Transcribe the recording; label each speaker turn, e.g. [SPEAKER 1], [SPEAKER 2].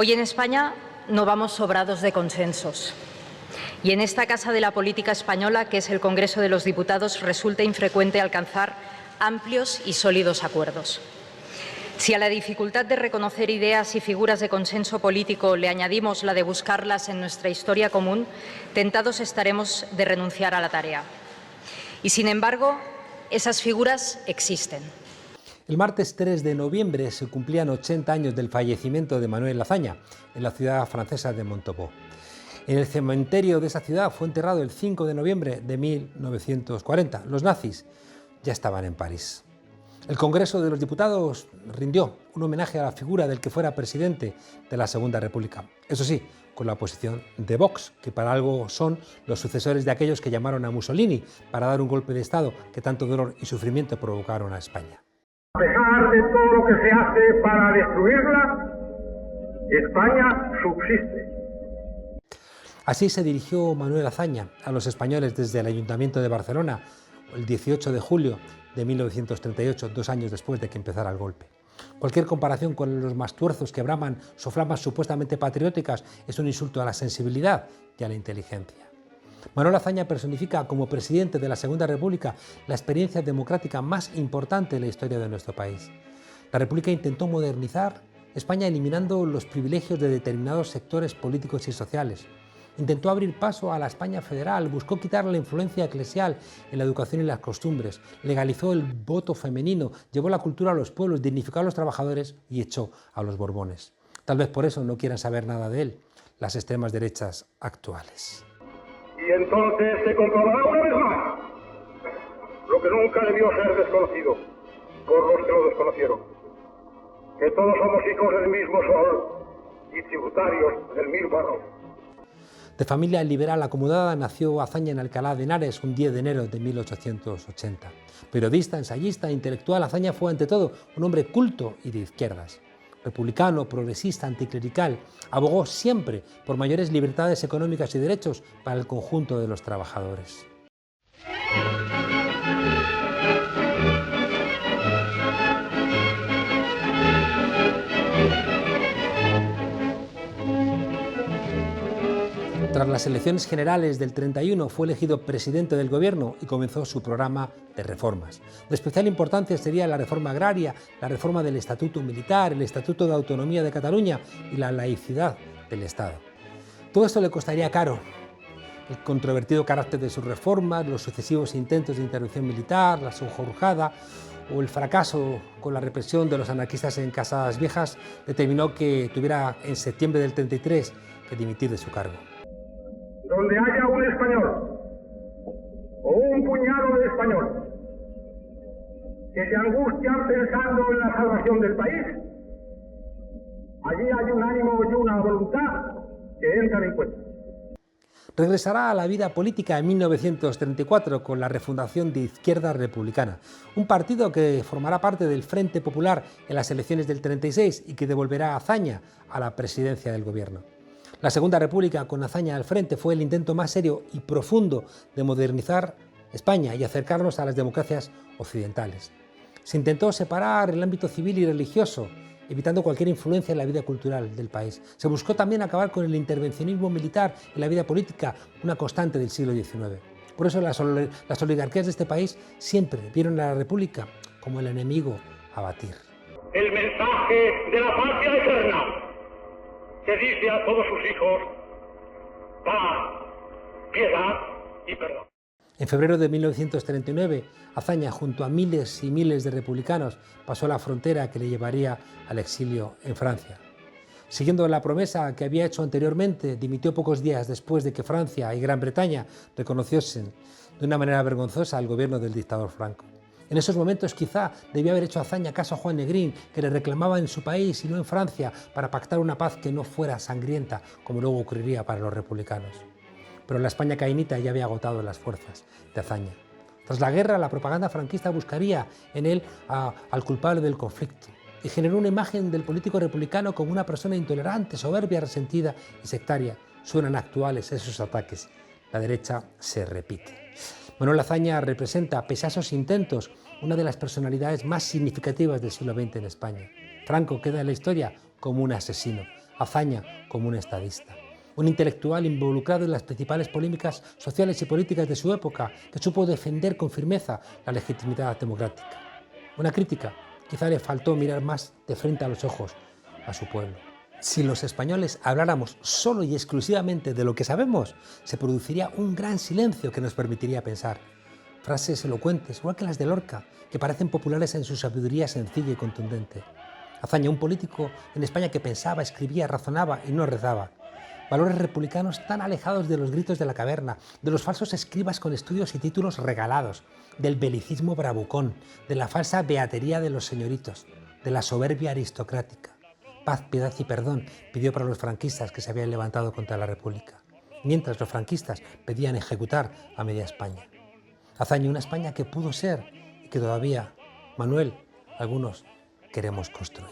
[SPEAKER 1] Hoy en España no vamos sobrados de consensos. Y en esta casa de la política española, que es el Congreso de los Diputados, resulta infrecuente alcanzar amplios y sólidos acuerdos. Si a la dificultad de reconocer ideas y figuras de consenso político le añadimos la de buscarlas en nuestra historia común, tentados estaremos de renunciar a la tarea. Y, sin embargo, esas figuras existen.
[SPEAKER 2] El martes 3 de noviembre se cumplían 80 años del fallecimiento de Manuel Azaña en la ciudad francesa de Montauban. En el cementerio de esa ciudad fue enterrado el 5 de noviembre de 1940. Los nazis ya estaban en París. El Congreso de los Diputados rindió un homenaje a la figura del que fuera presidente de la Segunda República. Eso sí, con la oposición de Vox, que para algo son los sucesores de aquellos que llamaron a Mussolini para dar un golpe de Estado que tanto dolor y sufrimiento provocaron a España.
[SPEAKER 3] A pesar de todo lo que se hace para destruirla, España subsiste.
[SPEAKER 2] Así se dirigió Manuel Azaña a los españoles desde el Ayuntamiento de Barcelona el 18 de julio de 1938, 2 años después de que empezara el golpe. Cualquier comparación con los mastuerzos que braman soflamas supuestamente patrióticas es un insulto a la sensibilidad y a la inteligencia. Manuel Azaña personifica como presidente de la Segunda República la experiencia democrática más importante en la historia de nuestro país. La República intentó modernizar España eliminando los privilegios de determinados sectores políticos y sociales. Intentó abrir paso a la España federal, buscó quitar la influencia eclesial en la educación y las costumbres, legalizó el voto femenino, llevó la cultura a los pueblos, dignificó a los trabajadores y echó a los Borbones. Tal vez por eso no quieran saber nada de él las extremas derechas actuales.
[SPEAKER 3] Y entonces se comprobará una vez más lo que nunca debió ser desconocido por los que lo desconocieron, que todos somos hijos del mismo sol y tributarios del mismo barro.
[SPEAKER 2] De familia liberal acomodada, nació Azaña en Alcalá de Henares un 10 de enero de 1880. Periodista, ensayista, intelectual, Azaña fue ante todo un hombre culto y de izquierdas. Republicano, progresista, anticlerical, abogó siempre por mayores libertades económicas y derechos para el conjunto de los trabajadores. Tras las elecciones generales del 31 fue elegido presidente del gobierno y comenzó su programa de reformas. De especial importancia sería la reforma agraria, la reforma del Estatuto Militar, el Estatuto de Autonomía de Cataluña y la laicidad del Estado. Todo esto le costaría caro. El controvertido carácter de sus reformas, los sucesivos intentos de intervención militar, la sonjorujada o el fracaso con la represión de los anarquistas en Casadas Viejas determinó que tuviera en septiembre del 33 que dimitir de su cargo.
[SPEAKER 3] Donde haya un español o un puñado de españoles que se angustian pensando en la salvación del país, allí hay un ánimo y una voluntad que entran en cuenta.
[SPEAKER 2] Regresará a la vida política en 1934 con la refundación de Izquierda Republicana, un partido que formará parte del Frente Popular en las elecciones del 36 y que devolverá a Azaña a la presidencia del gobierno. La Segunda República, con Azaña al frente, fue el intento más serio y profundo de modernizar España y acercarnos a las democracias occidentales. Se intentó separar el ámbito civil y religioso, evitando cualquier influencia en la vida cultural del país. Se buscó también acabar con el intervencionismo militar en la vida política, una constante del siglo XIX. Por eso las oligarquías de este país siempre vieron a la República como el enemigo a batir.
[SPEAKER 3] El mensaje de la patria eterna que dice a todos sus hijos paz, piedad y perdón.
[SPEAKER 2] En febrero de 1939, Azaña, junto a miles y miles de republicanos, pasó la frontera que le llevaría al exilio en Francia. Siguiendo la promesa que había hecho anteriormente, dimitió pocos días después de que Francia y Gran Bretaña reconociesen de una manera vergonzosa al gobierno del dictador Franco. En esos momentos quizá debió haber hecho Azaña caso a Juan Negrín, que le reclamaba en su país y no en Francia, para pactar una paz que no fuera sangrienta, como luego ocurriría para los republicanos. Pero la España caínita ya había agotado las fuerzas de Azaña. Tras la guerra, la propaganda franquista buscaría en él al culpable del conflicto y generó una imagen del político republicano como una persona intolerante, soberbia, resentida y sectaria. Suenan actuales esos ataques. La derecha se repite. Manuel Azaña representa, pese a esos intentos, una de las personalidades más significativas del siglo XX en España. Franco queda en la historia como un asesino. Azaña como un estadista. Un intelectual involucrado en las principales polémicas sociales y políticas de su época, que supo defender con firmeza la legitimidad democrática. Una crítica, quizá le faltó mirar más de frente a los ojos a su pueblo. Si los españoles habláramos solo y exclusivamente de lo que sabemos, se produciría un gran silencio que nos permitiría pensar. Frases elocuentes, igual que las de Lorca, que parecen populares en su sabiduría sencilla y contundente. Azaña, un político en España que pensaba, escribía, razonaba y no rezaba. Valores republicanos tan alejados de los gritos de la caverna, de los falsos escribas con estudios y títulos regalados, del belicismo bravucón, de la falsa beatería de los señoritos, de la soberbia aristocrática. Paz, piedad y perdón pidió para los franquistas que se habían levantado contra la República, mientras los franquistas pedían ejecutar a media España. Azaña, una España que pudo ser y que todavía, Manuel, algunos queremos construir.